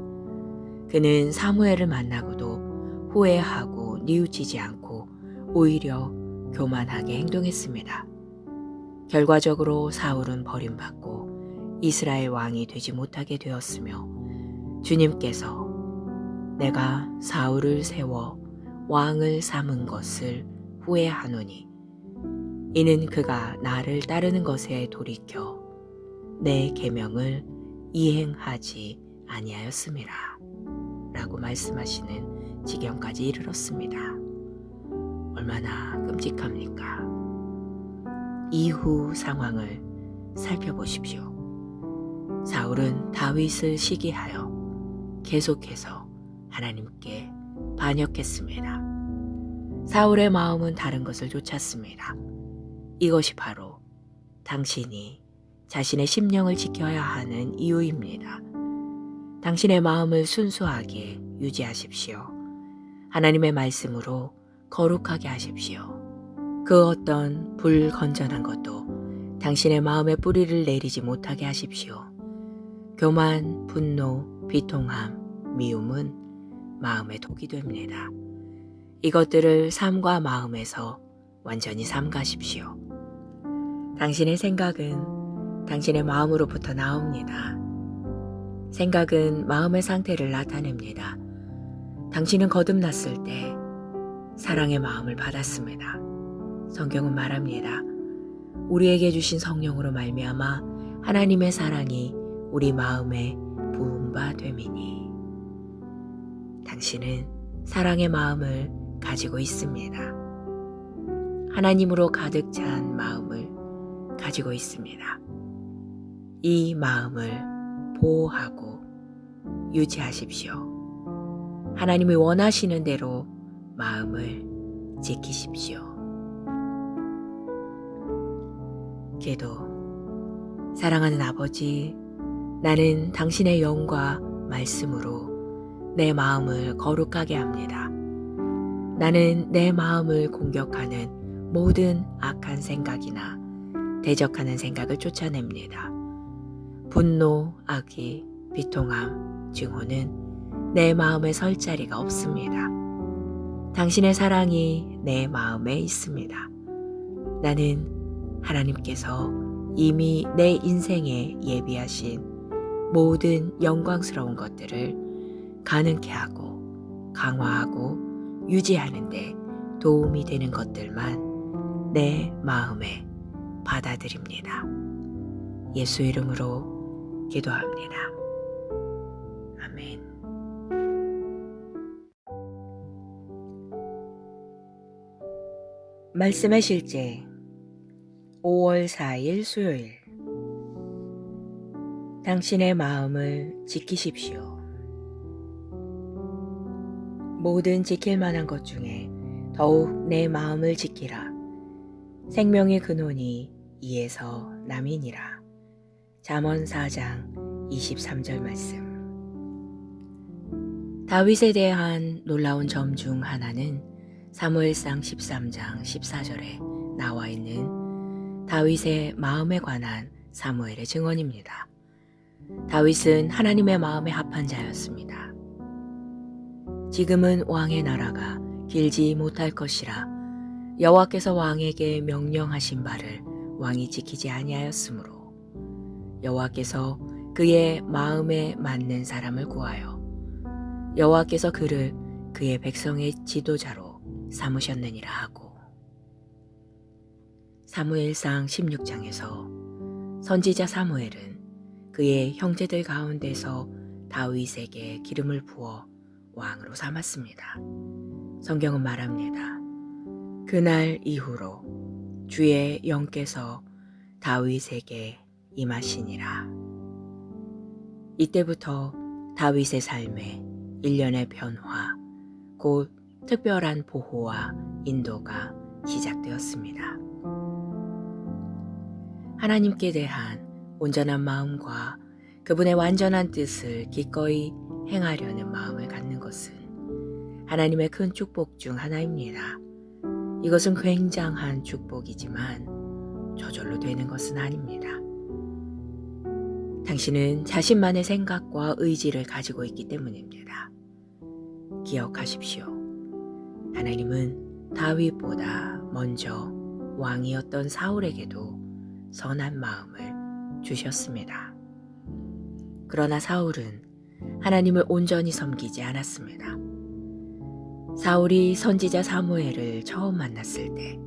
그는 사무엘을 만나고도 후회하고 뉘우치지 않고 오히려 교만하게 행동했습니다. 결과적으로 사울은 버림받고 이스라엘 왕이 되지 못하게 되었으며 주님께서 내가 사울을 세워 왕을 삼은 것을 후회하노니 이는 그가 나를 따르는 것에 돌이켜 내 계명을 이행하지 아니하였음이라 라고 말씀하시는 지경까지 이르렀습니다. 얼마나 끔찍합니까? 이후 상황을 살펴보십시오. 사울은 다윗을 시기하여 계속해서 하나님께 반역했습니다. 사울의 마음은 다른 것을 쫓았습니다. 이것이 바로 당신이 자신의 심령을 지켜야 하는 이유입니다. 당신의 마음을 순수하게 유지하십시오. 하나님의 말씀으로 거룩하게 하십시오. 그 어떤 불건전한 것도 당신의 마음에 뿌리를 내리지 못하게 하십시오. 교만, 분노, 비통함, 미움은 마음의 독이 됩니다. 이것들을 삶과 마음에서 완전히 삼가십시오. 당신의 생각은 당신의 마음으로부터 나옵니다. 생각은 마음의 상태를 나타냅니다. 당신은 거듭났을 때 사랑의 마음을 받았습니다. 성경은 말합니다. 우리에게 주신 성령으로 말미암아 하나님의 사랑이 우리 마음에 부은 바 됨이니 당신은 사랑의 마음을 가지고 있습니다. 하나님으로 가득 찬 마음을 가지고 있습니다. 이 마음을 보호하고 유지하십시오. 하나님이 원하시는 대로 마음을 지키십시오. 기도. 사랑하는 아버지, 나는 당신의 영과 말씀으로 내 마음을 거룩하게 합니다. 나는 내 마음을 공격하는 모든 악한 생각이나 대적하는 생각을 쫓아냅니다. 분노, 악의, 비통함, 증오는 내 마음에 설 자리가 없습니다. 당신의 사랑이 내 마음에 있습니다. 나는 하나님께서 이미 내 인생에 예비하신 모든 영광스러운 것들을 가능케 하고 강화하고 유지하는 데 도움이 되는 것들만 내 마음에 받아들입니다. 예수 이름으로 기도합니다. 아멘. 말씀의 실제 5월 4일 수요일. 당신의 마음을 지키십시오. 모든 지킬 만한 것 중에 더욱 내 마음을 지키라. 생명의 근원이 이에서 남이니라. 잠언 4장 23절 말씀. 다윗에 대한 놀라운 점 중 하나는 사무엘상 13장 14절에 나와 있는 다윗의 마음에 관한 사무엘의 증언입니다. 다윗은 하나님의 마음에 합한 자였습니다. 지금은 왕의 나라가 길지 못할 것이라 여호와께서 왕에게 명령하신 바를 왕이 지키지 아니하였으므로 여호와께서 그의 마음에 맞는 사람을 구하여 여호와께서 그를 그의 백성의 지도자로 삼으셨느니라 하고. 사무엘상 16장에서 선지자 사무엘은 그의 형제들 가운데서 다윗에게 기름을 부어 왕으로 삼았습니다. 성경은 말합니다. 그날 이후로 주의 영께서 다윗에게 임하시니라. 이때부터 다윗의 삶에 일련의 변화, 곧 특별한 보호와 인도가 시작되었습니다. 하나님께 대한 온전한 마음과 그분의 완전한 뜻을 기꺼이 행하려는 마음을 갖는 것은 하나님의 큰 축복 중 하나입니다. 이것은 굉장한 축복이지만 저절로 되는 것은 아닙니다. 당신은 자신만의 생각과 의지를 가지고 있기 때문입니다. 기억하십시오. 하나님은 다윗보다 먼저 왕이었던 사울에게도 선한 마음을 주셨습니다. 그러나 사울은 하나님을 온전히 섬기지 않았습니다. 사울이 선지자 사무엘을 처음 만났을 때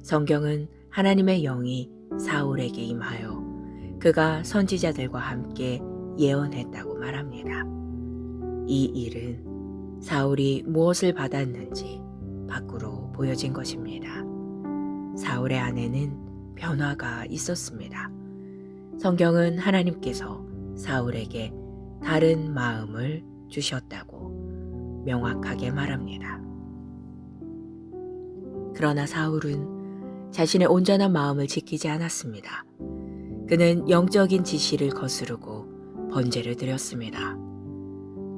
성경은 하나님의 영이 사울에게 임하여 그가 선지자들과 함께 예언했다고 말합니다. 이 일은 사울이 무엇을 받았는지 밖으로 보여진 것입니다. 사울의 안에는 변화가 있었습니다. 성경은 하나님께서 사울에게 다른 마음을 주셨다고 명확하게 말합니다. 그러나 사울은 자신의 온전한 마음을 지키지 않았습니다. 그는 영적인 지시를 거스르고 번제를 드렸습니다.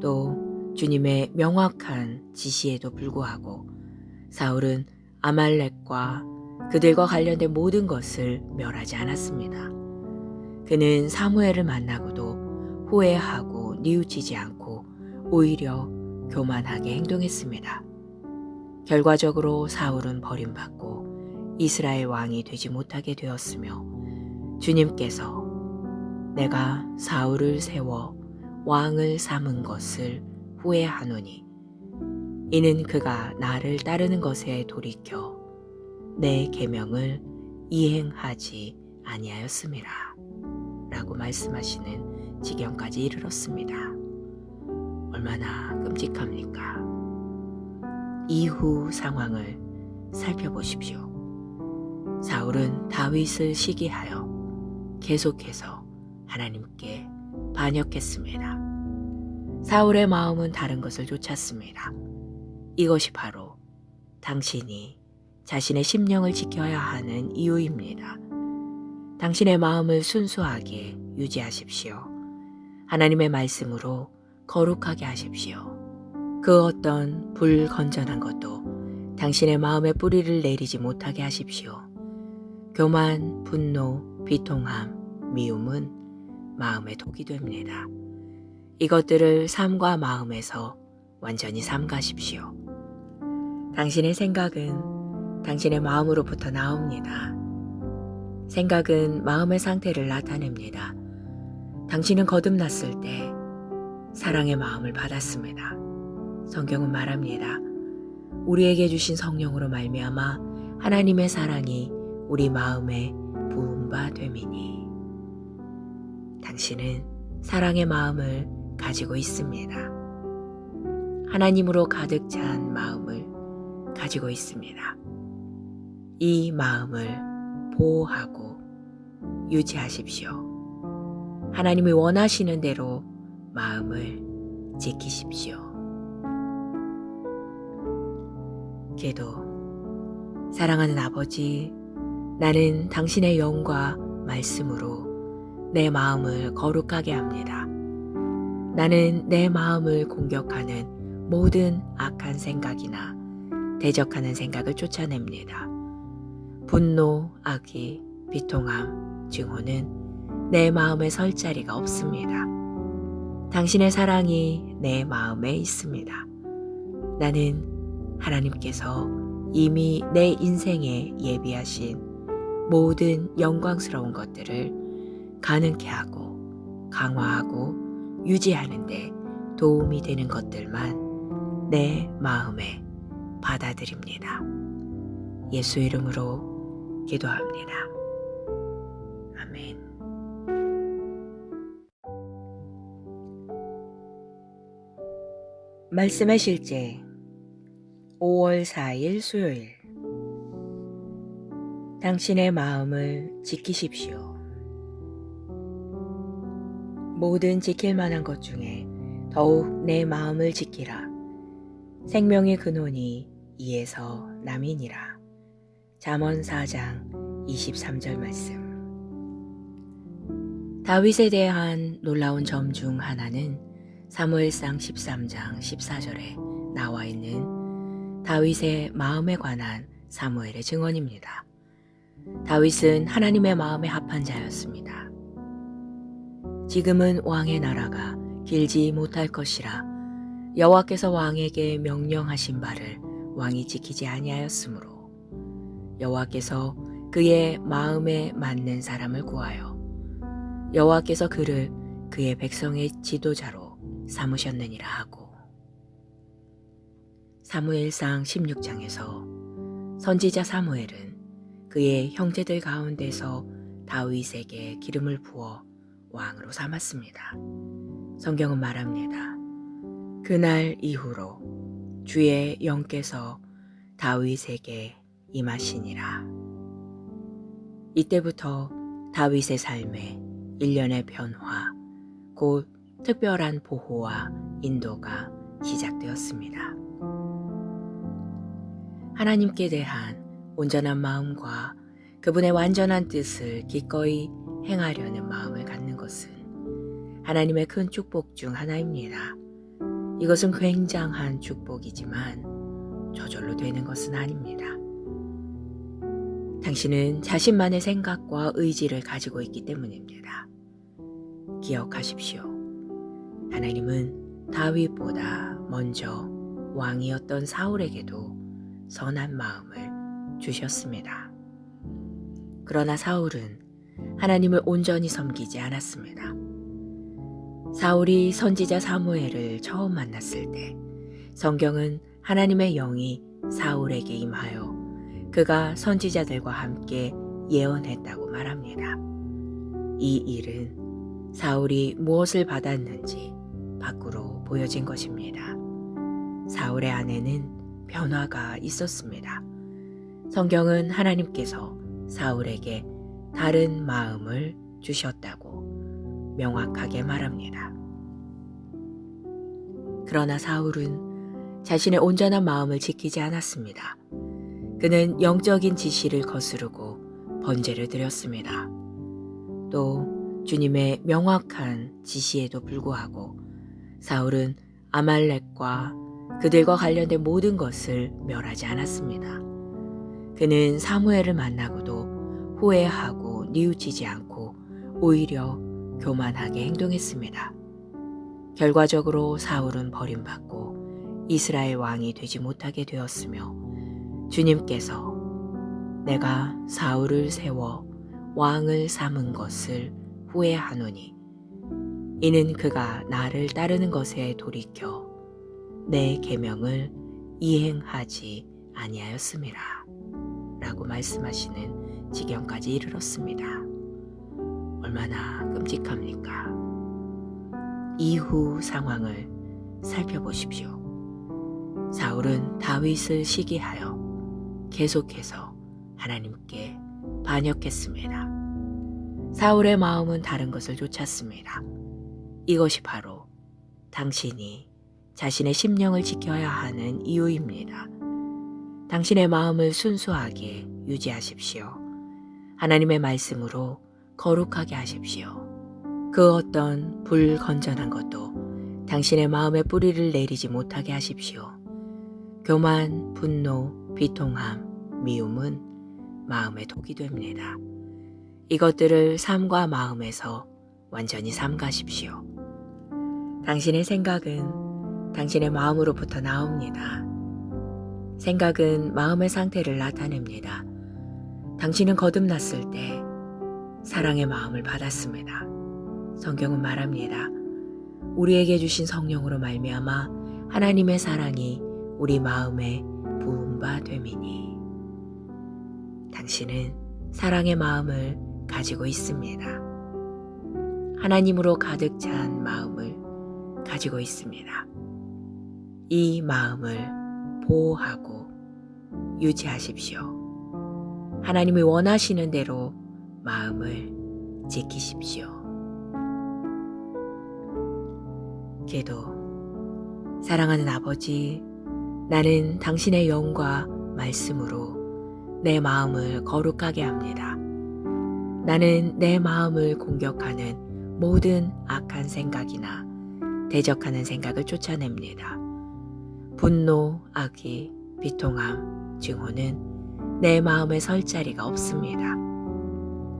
또 주님의 명확한 지시에도 불구하고 사울은 아말렉과 그들과 관련된 모든 것을 멸하지 않았습니다. 그는 사무엘을 만나고도 후회하고 뉘우치지 않고 오히려 교만하게 행동했습니다. 결과적으로 사울은 버림받고 이스라엘 왕이 되지 못하게 되었으며 주님께서 내가 사울을 세워 왕을 삼은 것을 후회하노니 이는 그가 나를 따르는 것에 돌이켜 내 계명을 이행하지 아니하였음이라 라고 말씀하시는 지경까지 이르렀습니다. 얼마나 끔찍합니까? 이후 상황을 살펴보십시오. 사울은 다윗을 시기하여 계속해서 하나님께 반역했습니다. 사울의 마음은 다른 것을 쫓았습니다. 이것이 바로 당신이 자신의 심령을 지켜야 하는 이유입니다. 당신의 마음을 순수하게 유지하십시오. 하나님의 말씀으로 거룩하게 하십시오. 그 어떤 불건전한 것도 당신의 마음에 뿌리를 내리지 못하게 하십시오. 교만, 분노, 비통함, 미움은 마음의 독이 됩니다. 이것들을 삶과 마음에서 완전히 삼가십시오. 당신의 생각은 당신의 마음으로부터 나옵니다. 생각은 마음의 상태를 나타냅니다. 당신은 거듭났을 때 사랑의 마음을 받았습니다. 성경은 말합니다. 우리에게 주신 성령으로 말미암아 하나님의 사랑이 우리 마음에 부은 바 됨이니 당신은 사랑의 마음을 가지고 있습니다. 하나님으로 가득 찬 마음을 가지고 있습니다. 이 마음을 보호하고 유지하십시오. 하나님이 원하시는 대로 마음을 지키십시오. 기도. 사랑하는 아버지, 나는 당신의 영과 말씀으로 내 마음을 거룩하게 합니다. 나는 내 마음을 공격하는 모든 악한 생각이나 대적하는 생각을 쫓아냅니다. 분노, 악의, 비통함, 증오는 내 마음에 설 자리가 없습니다. 당신의 사랑이 내 마음에 있습니다. 나는 하나님께서 이미 내 인생에 예비하신 모든 영광스러운 것들을 가능케 하고 강화하고 유지하는 데 도움이 되는 것들만 내 마음에 받아들입니다. 예수 이름으로 기도합니다. 아멘. 말씀의 실제 5월 4일 수요일. 당신의 마음을 지키십시오. 모든 지킬 만한 것 중에 더욱 내 마음을 지키라. 생명의 근원이 이에서 남이니라. 잠언 4장 23절 말씀. 다윗에 대한 놀라운 점 중 하나는 사무엘상 13장 14절에 나와 있는 다윗의 마음에 관한 사무엘의 증언입니다. 다윗은 하나님의 마음에 합한 자였습니다. 지금은 왕의 나라가 길지 못할 것이라 여호와께서 왕에게 명령하신 바를 왕이 지키지 아니하였으므로 여호와께서 그의 마음에 맞는 사람을 구하여 여호와께서 그를 그의 백성의 지도자로 삼으셨느니라 하고, 사무엘상 16장에서 선지자 사무엘은 그의 형제들 가운데서 다윗에게 기름을 부어 왕으로 삼았습니다. 성경은 말합니다. 그날 이후로 주의 영께서 다윗에게 임하시니라. 이때부터 다윗의 삶에 일련의 변화, 곧 특별한 보호와 인도가 시작되었습니다. 하나님께 대한 온전한 마음과 그분의 완전한 뜻을 기꺼이 행하려는 마음을 갖는 것은 하나님의 큰 축복 중 하나입니다. 이것은 굉장한 축복이지만 저절로 되는 것은 아닙니다. 당신은 자신만의 생각과 의지를 가지고 있기 때문입니다. 기억하십시오. 하나님은 다윗보다 먼저 왕이었던 사울에게도 선한 마음을 주셨습니다. 그러나 사울은 하나님을 온전히 섬기지 않았습니다. 사울이 선지자 사무엘을 처음 만났을 때 성경은 하나님의 영이 사울에게 임하여 그가 선지자들과 함께 예언했다고 말합니다. 이 일은 사울이 무엇을 받았는지 밖으로 보여진 것입니다. 사울의 안에는 변화가 있었습니다. 성경은 하나님께서 사울에게 다른 마음을 주셨다고 명확하게 말합니다. 그러나 사울은 자신의 온전한 마음을 지키지 않았습니다. 그는 영적인 지시를 거스르고 번제를 드렸습니다. 또 주님의 명확한 지시에도 불구하고 사울은 아말렉과 그들과 관련된 모든 것을 멸하지 않았습니다. 그는 사무엘을 만나고도 후회하고 뉘우치지 않고 오히려 교만하게 행동했습니다. 결과적으로 사울은 버림받고 이스라엘 왕이 되지 못하게 되었으며 주님께서 내가 사울을 세워 왕을 삼은 것을 후회하노니 이는 그가 나를 따르는 것에 돌이켜 내 계명을 이행하지 아니하였음이라 라고 말씀하시는 지경까지 이르렀습니다. 얼마나 끔찍합니까? 이후 상황을 살펴보십시오. 사울은 다윗을 시기하여 계속해서 하나님께 반역했습니다. 사울의 마음은 다른 것을 쫓았습니다. 이것이 바로 당신이 자신의 심령을 지켜야 하는 이유입니다. 당신의 마음을 순수하게 유지하십시오. 하나님의 말씀으로 거룩하게 하십시오. 그 어떤 불건전한 것도 당신의 마음에 뿌리를 내리지 못하게 하십시오. 교만, 분노, 비통함, 미움은 마음의 독이 됩니다. 이것들을 삶과 마음에서 완전히 삼가십시오. 당신의 생각은 당신의 마음으로부터 나옵니다. 생각은 마음의 상태를 나타냅니다. 당신은 거듭났을 때 사랑의 마음을 받았습니다. 성경은 말합니다. 우리에게 주신 성령으로 말미암아 하나님의 사랑이 우리 마음에 부은 바 됨이니. 당신은 사랑의 마음을 가지고 있습니다. 하나님으로 가득 찬 마음을 가지고 있습니다. 이 마음을 보호하고 유지하십시오. 하나님이 원하시는 대로 마음을 지키십시오. 기도. 사랑하는 아버지, 나는 당신의 영과 말씀으로 내 마음을 거룩하게 합니다. 나는 내 마음을 공격하는 모든 악한 생각이나 대적하는 생각을 쫓아냅니다. 분노, 악의, 비통함, 증오는 내 마음에 설 자리가 없습니다.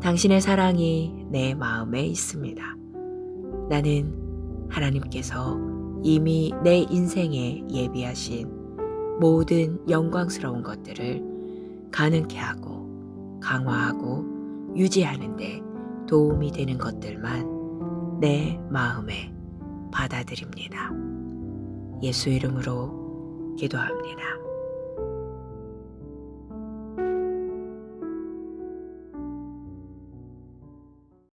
당신의 사랑이 내 마음에 있습니다. 나는 하나님께서 이미 내 인생에 예비하신 모든 영광스러운 것들을 가능케 하고 강화하고 유지하는 데 도움이 되는 것들만 내 마음에 받아들입니다. 예수 이름으로 기도합니다.